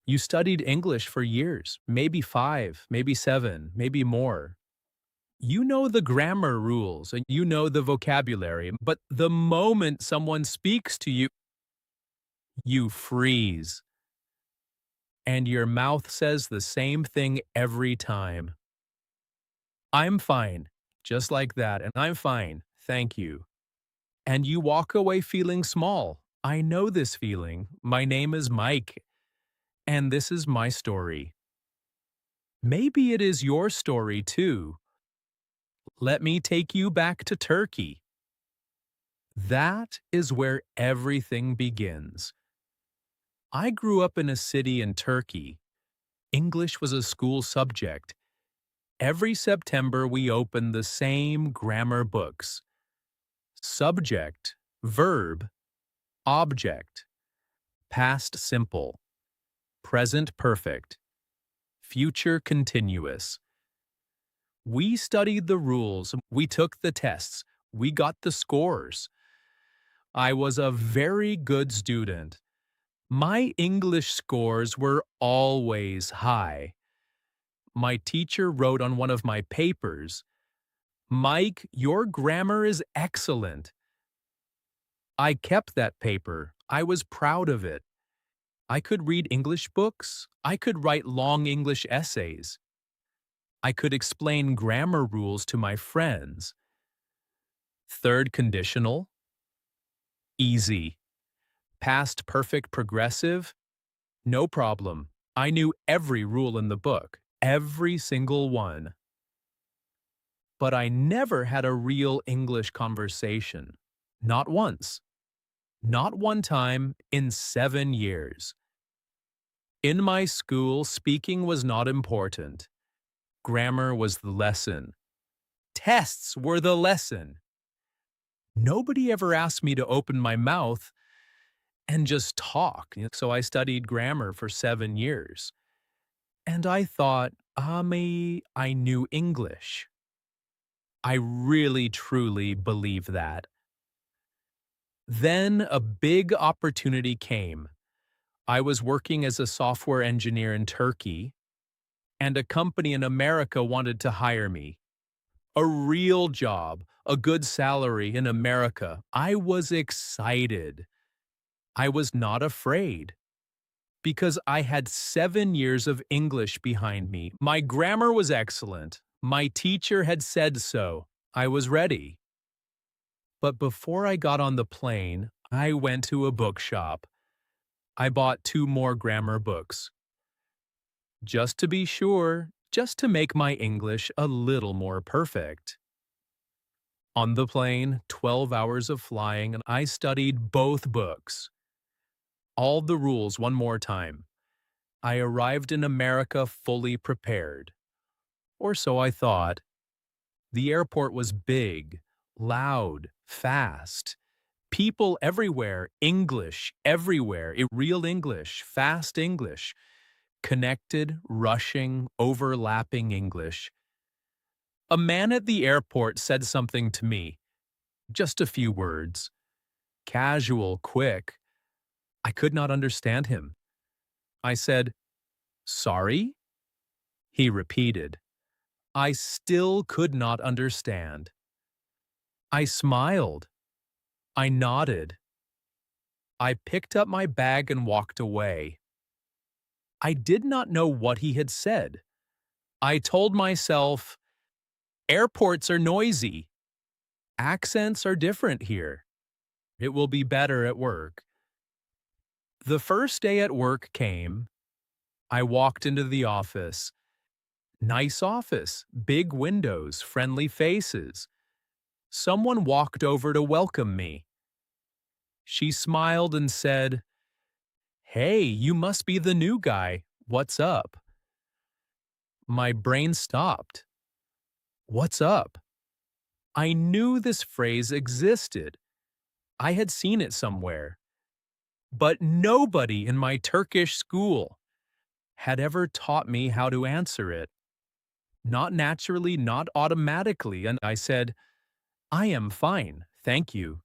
You studied English for years, maybe 5, maybe 7, maybe more. You know the grammar rules and you know the vocabulary, but the moment someone speaks to you, you freeze. And your mouth says the same thing every time. I'm fine. Just like that. And I'm fine. Thank you. And you walk away feeling small. I know this feeling. My name is Mike, and this is my story. Maybe it is your story too. Let me take you back to Turkey. That is where everything begins. I grew up in a city in Turkey. English was a school subject. Every September, we opened the same grammar books: subject, verb, object, past simple, present perfect, future continuous. We studied the rules, we took the tests, we got the scores. I was a very good student. My English scores were always high. My teacher wrote on one of my papers, "Mike, your grammar is excellent." I kept that paper. I was proud of it. I could read English books. I could write long English essays. I could explain grammar rules to my friends. Third conditional, easy. Past perfect progressive, no problem. I knew every rule in the book, every single one. But I never had a real English conversation. Not once. Not one time in 7 years. In my school, speaking was not important. Grammar was the lesson. Tests were the lesson. Nobody ever asked me to open my mouth and just talk. So I studied grammar for 7 years. And I thought, I knew English. I really, truly believe that. Then a big opportunity came. I was working as a software engineer in Turkey, and a company in America wanted to hire me. A real job, a good salary in America. I was excited. I was not afraid, because I had 7 years of English behind me. My grammar was excellent. My teacher had said so. I was ready. But before I got on the plane, I went to a bookshop. I bought 2 more grammar books. Just to be sure, just to make my English a little more perfect. On the plane, 12 hours of flying, and I studied both books. All the rules one more time. I arrived in America fully prepared. Or so I thought. The airport was big, loud, fast. People everywhere, English everywhere, real English, fast English, connected, rushing, overlapping English. A man at the airport said something to me, just a few words. Casual, quick. I could not understand him. I said, "Sorry?" He repeated. I still could not understand. I smiled. I nodded. I picked up my bag and walked away. I did not know what he had said. I told myself, airports are noisy. Accents are different here. It will be better at work. The first day at work came. I walked into the office. Nice office, big windows, friendly faces. Someone walked over to welcome me. She smiled and said, "Hey, you must be the new guy. What's up?" My brain stopped. What's up? I knew this phrase existed. I had seen it somewhere. But nobody in my Turkish school had ever taught me how to answer it. Not naturally, not automatically, and I said, "I am fine, thank you."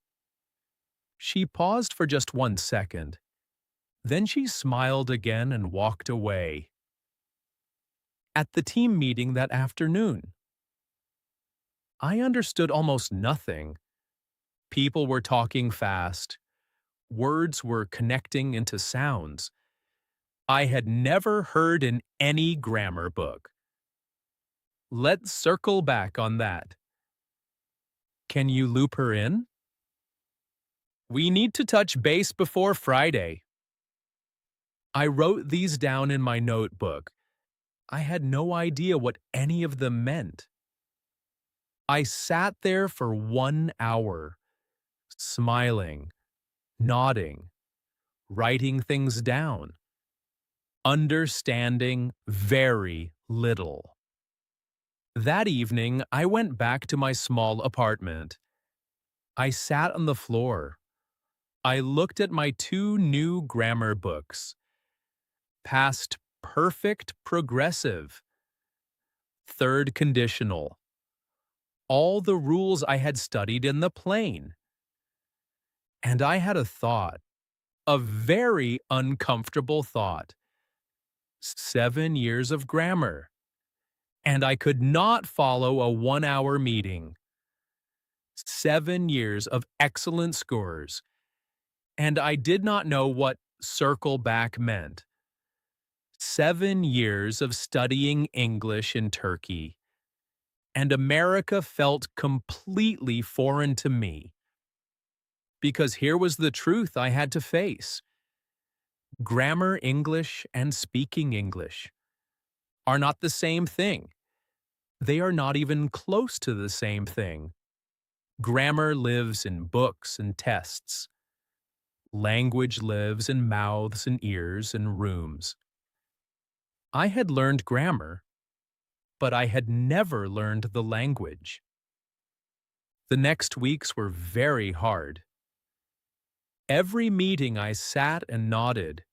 She paused for just 1 second. Then she smiled again and walked away. At the team meeting that afternoon, I understood almost nothing. People were talking fast. Words were connecting into sounds I had never heard in any grammar book. Let's circle back on that. Can you loop her in? We need to touch base before Friday. I wrote these down in my notebook. I had no idea what any of them meant. I sat there for 1 hour, smiling, nodding, writing things down, understanding very little. That evening, I went back to my small apartment. I sat on the floor. I looked at my two new grammar books. Past perfect progressive, third conditional, all the rules I had studied in the plane. And I had a thought, a very uncomfortable thought. 7 years of grammar. And I could not follow a 1 hour meeting. 7 years of excellent scores. And I did not know what circle back meant. 7 years of studying English in Turkey. And America felt completely foreign to me. Because here was the truth I had to face. Grammar English and speaking English are not the same thing. They are not even close to the same thing. Grammar lives in books and tests. Language lives in mouths and ears and rooms. I had learned grammar, but I had never learned the language. The next weeks were very hard. Every meeting I sat and nodded.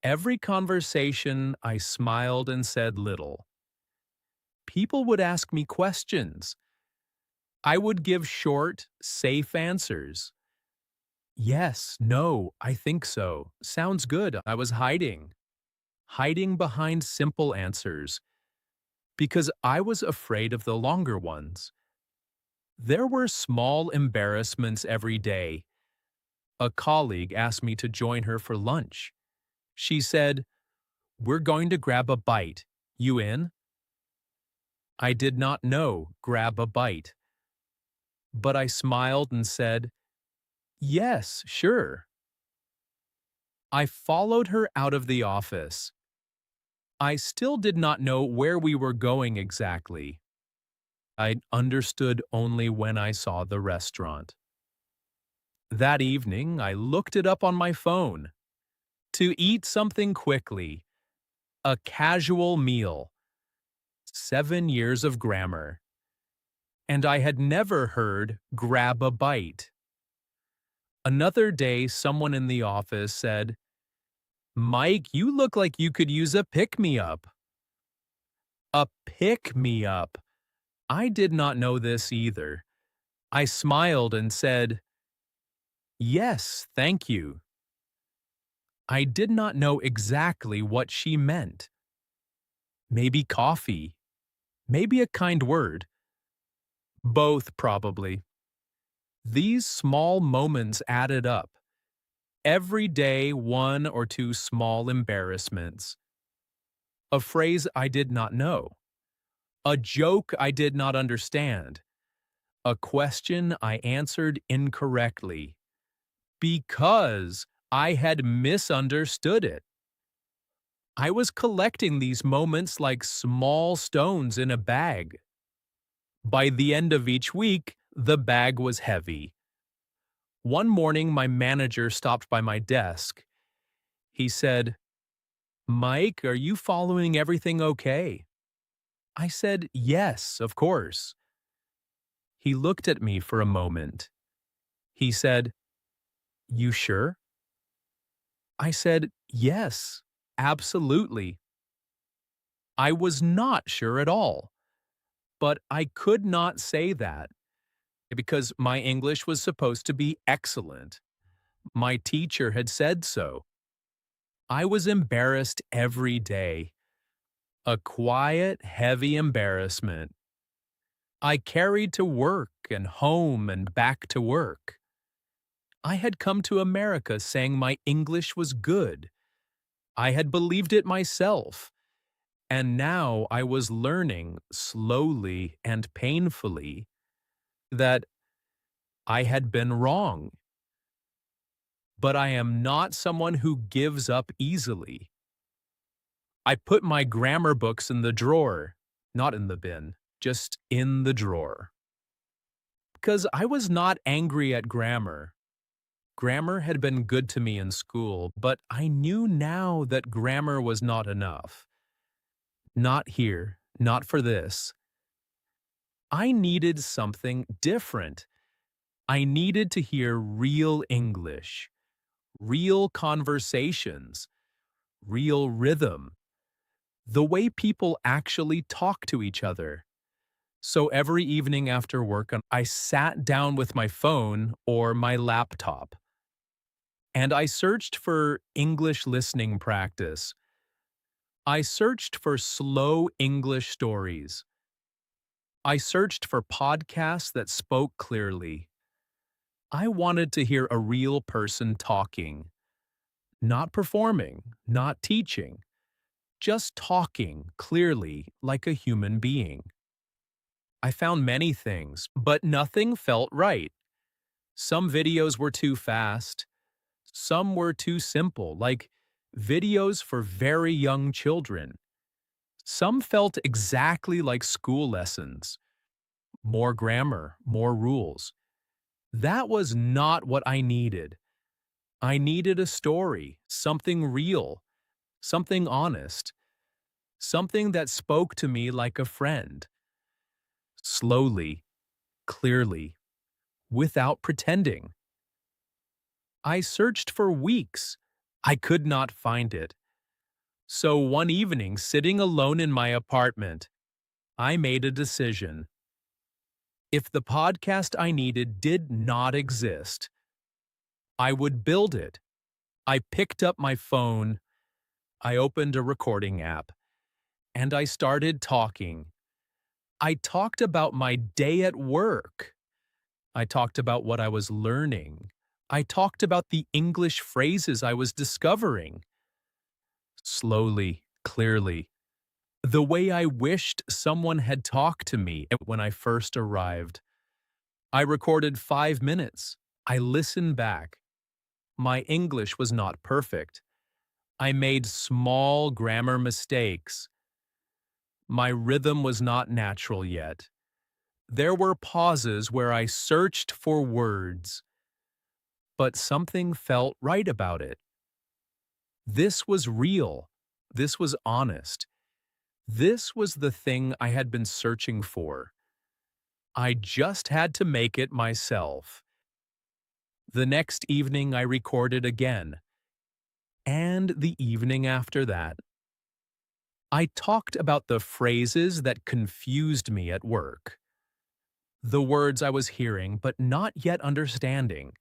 Every conversation I smiled and said little. People would ask me questions. I would give short, safe answers. Yes, no, I think so. Sounds good. I was hiding behind simple answers, because I was afraid of the longer ones. There were small embarrassments every day. A colleague asked me to join her for lunch. She said, "We're going to grab a bite. You in?" I did not know grab a bite. But I smiled and said, "Yes, sure." I followed her out of the office. I still did not know where we were going exactly. I understood only when I saw the restaurant. That evening, I looked it up on my phone. To eat something quickly. A casual meal. 7 years of grammar. And I had never heard grab a bite. Another day, someone in the office said, "Mike, you look like you could use a pick-me-up." A pick-me-up. I did not know this either. I smiled and said, "Yes, thank you." I did not know exactly what she meant. Maybe coffee. Maybe a kind word. Both, probably. These small moments added up. Every day, one or two small embarrassments. A phrase I did not know. A joke I did not understand. A question I answered incorrectly. Because I had misunderstood it. I was collecting these moments like small stones in a bag. By the end of each week, the bag was heavy. One morning, my manager stopped by my desk. He said, "Mike, are you following everything okay?" I said, "Yes, of course." He looked at me for a moment. He said, "You sure?" I said, "Yes, absolutely." I was not sure at all, but I could not say that because my English was supposed to be excellent. My teacher had said so. I was embarrassed every day, a quiet, heavy embarrassment. I carried to work and home and back to work. I had come to America saying my English was good. I had believed it myself, and now I was learning slowly and painfully that I had been wrong. But I am not someone who gives up easily. I put my grammar books in the drawer, not in the bin, just in the drawer. Because I was not angry at grammar. Grammar had been good to me in school, but I knew now that grammar was not enough. Not here, not for this. I needed something different. I needed to hear real English, real conversations, real rhythm, the way people actually talk to each other. So every evening after work, I sat down with my phone or my laptop, and I searched for English listening practice. I searched for slow English stories. I searched for podcasts that spoke clearly. I wanted to hear a real person talking, not performing, not teaching, just talking clearly like a human being. I found many things, but nothing felt right. Some videos were too fast. Some were too simple, like videos for very young children. Some felt exactly like school lessons. More grammar, more rules. That was not what I needed. I needed a story, something real, something honest, something that spoke to me like a friend. Slowly, clearly, without pretending. I searched for weeks. I could not find it. So one evening, sitting alone in my apartment, I made a decision. If the podcast I needed did not exist, I would build it. I picked up my phone, I opened a recording app, and I started talking. I talked about my day at work. I talked about what I was learning. I talked about the English phrases I was discovering. Slowly, clearly, the way I wished someone had talked to me when I first arrived. I recorded 5 minutes. I listened back. My English was not perfect. I made small grammar mistakes. My rhythm was not natural yet. There were pauses where I searched for words, but something felt right about it. This was real. This was honest. This was the thing I had been searching for. I just had to make it myself. The next evening I recorded again, and the evening after that. I talked about the phrases that confused me at work, the words I was hearing but not yet understanding.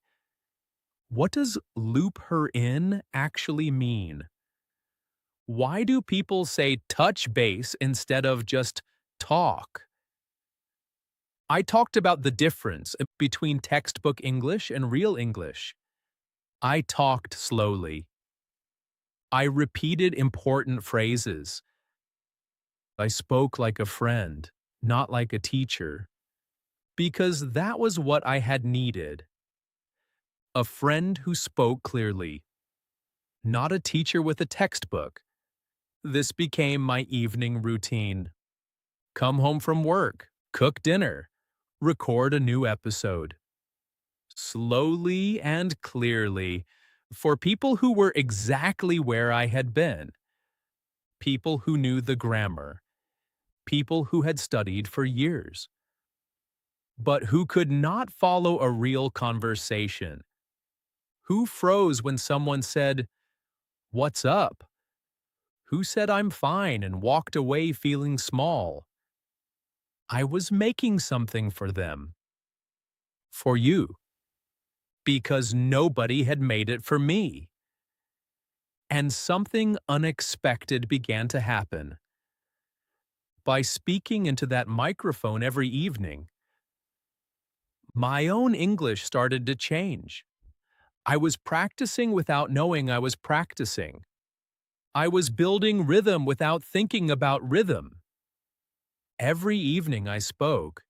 What does loop her in actually mean? Why do people say touch base instead of just talk? I talked about the difference between textbook English and real English. I talked slowly. I repeated important phrases. I spoke like a friend, not like a teacher, because that was what I had needed. A friend who spoke clearly, not a teacher with a textbook. This became my evening routine. Come home from work, cook dinner, record a new episode. Slowly and clearly, for people who were exactly where I had been. People who knew the grammar. People who had studied for years. But who could not follow a real conversation. Who froze when someone said, "What's up?" Who said I'm fine and walked away feeling small? I was making something for them. For you. Because nobody had made it for me. And something unexpected began to happen. By speaking into that microphone every evening, my own English started to change. I was practicing without knowing I was practicing. I was building rhythm without thinking about rhythm. Every evening I spoke.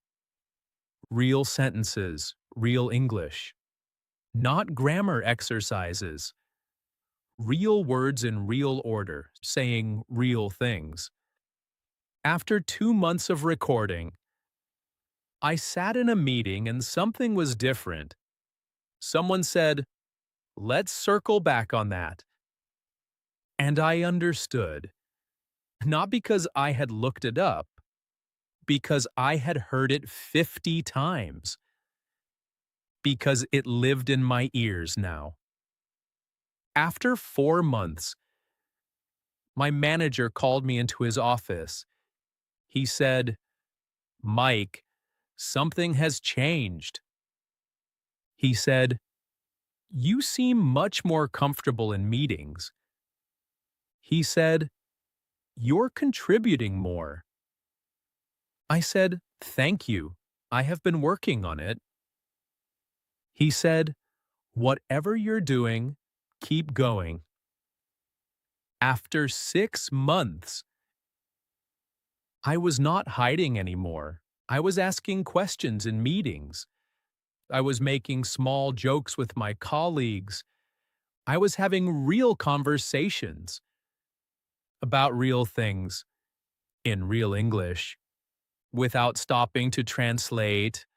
Real sentences, real English. Not grammar exercises. Real words in real order, saying real things. After 2 months of recording, I sat in a meeting and something was different. Someone said, "Let's circle back on that." And I understood. Not because I had looked it up, because I had heard it 50 times. Because it lived in my ears now. After 4 months, my manager called me into his office. He said, "Mike, something has changed." He said, "You seem much more comfortable in meetings." He said, "You're contributing more." I said, "Thank you. I have been working on it." He said, "Whatever you're doing, keep going." After 6 months, I was not hiding anymore. I was asking questions in meetings. I was making small jokes with my colleagues. I was having real conversations about real things in real English, without stopping to translate,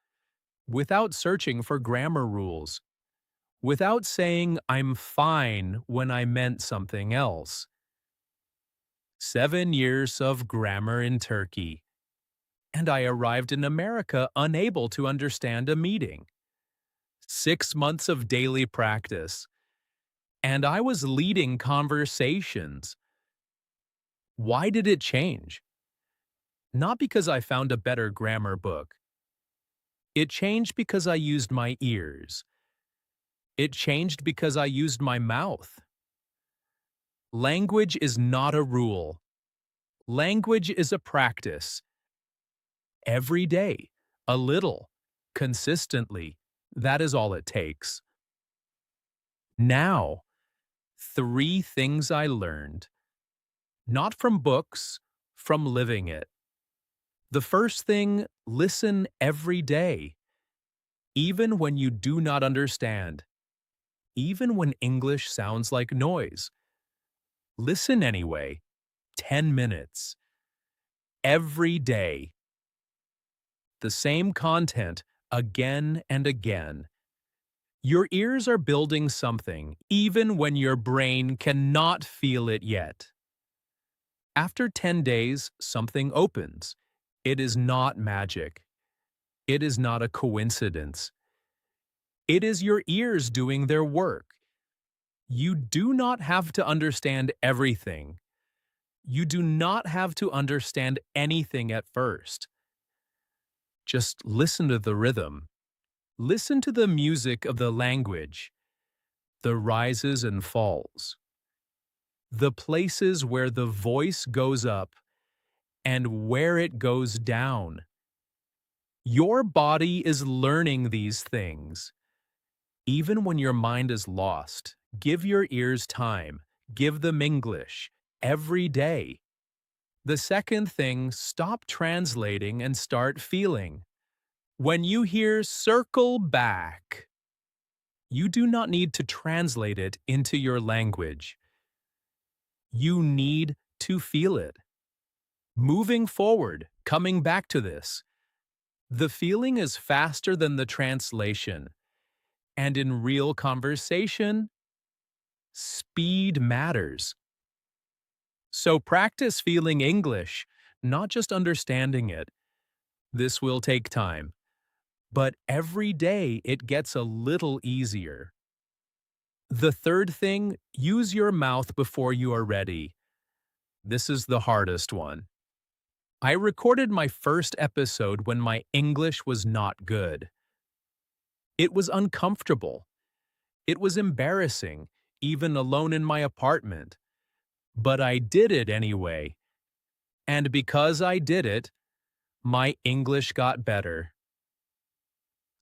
without searching for grammar rules, without saying I'm fine when I meant something else. 7 years of grammar in Turkey, and I arrived in America unable to understand a meeting. 6 months of daily practice, and I was leading conversations. Why did it change? Not because I found a better grammar book. It changed because I used my ears. It changed because I used my mouth. Language is not a rule. Language is a practice. Every day, a little, consistently. That is all it takes. Now, 3 things I learned. Not from books, from living it. The first thing, listen every day. Even when you do not understand. Even when English sounds like noise. Listen anyway. 10 minutes. Every day. The same content, again and again. Your ears are building something, even when your brain cannot feel it yet. After 10 days, something opens. It is not magic. It is not a coincidence. It is your ears doing their work. You do not have to understand everything. You do not have to understand anything at first. Just listen to the rhythm. Listen to the music of the language, the rises and falls, the places where the voice goes up and where it goes down. Your body is learning these things. Even when your mind is lost, give your ears time. Give them English every day. The second thing, stop translating and start feeling. When you hear circle back, you do not need to translate it into your language. You need to feel it. Moving forward, coming back to this, the feeling is faster than the translation. And in real conversation, speed matters. So practice feeling English, not just understanding it. This will take time. But every day it gets a little easier. The third thing, use your mouth before you are ready. This is the hardest one. I recorded my first episode when my English was not good. It was uncomfortable. It was embarrassing, even alone in my apartment. But I did it anyway. And because I did it, my English got better.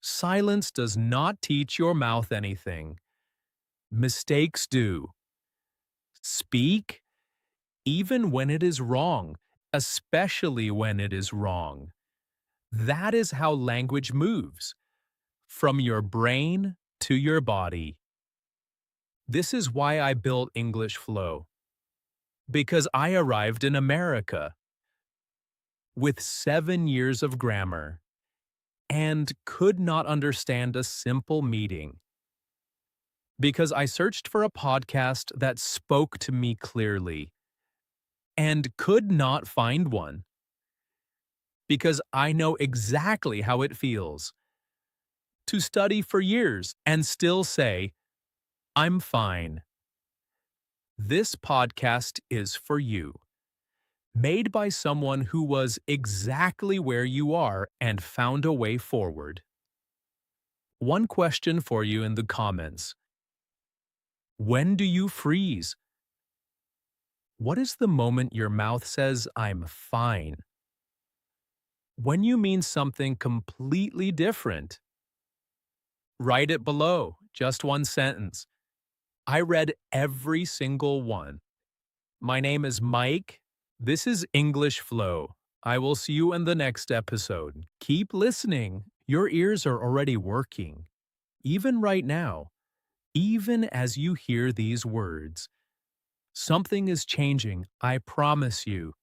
Silence does not teach your mouth anything. Mistakes do. Speak, even when it is wrong, especially when it is wrong. That is how language moves, from your brain to your body. This is why I built English Flow. Because I arrived in America with 7 years of grammar and could not understand a simple meeting. Because I searched for a podcast that spoke to me clearly and could not find one. Because I know exactly how it feels to study for years and still say, I'm fine. This podcast is for you. Made by someone who was exactly where you are and found a way forward. One question for you in the comments. When do you freeze? What is the moment your mouth says, I'm fine? When you mean something completely different. Write it below, just one sentence. I read every single one. My name is Mike. This is English Flow. I will see you in the next episode. Keep listening. Your ears are already working. Even right now, even as you hear these words. Something is changing, I promise you.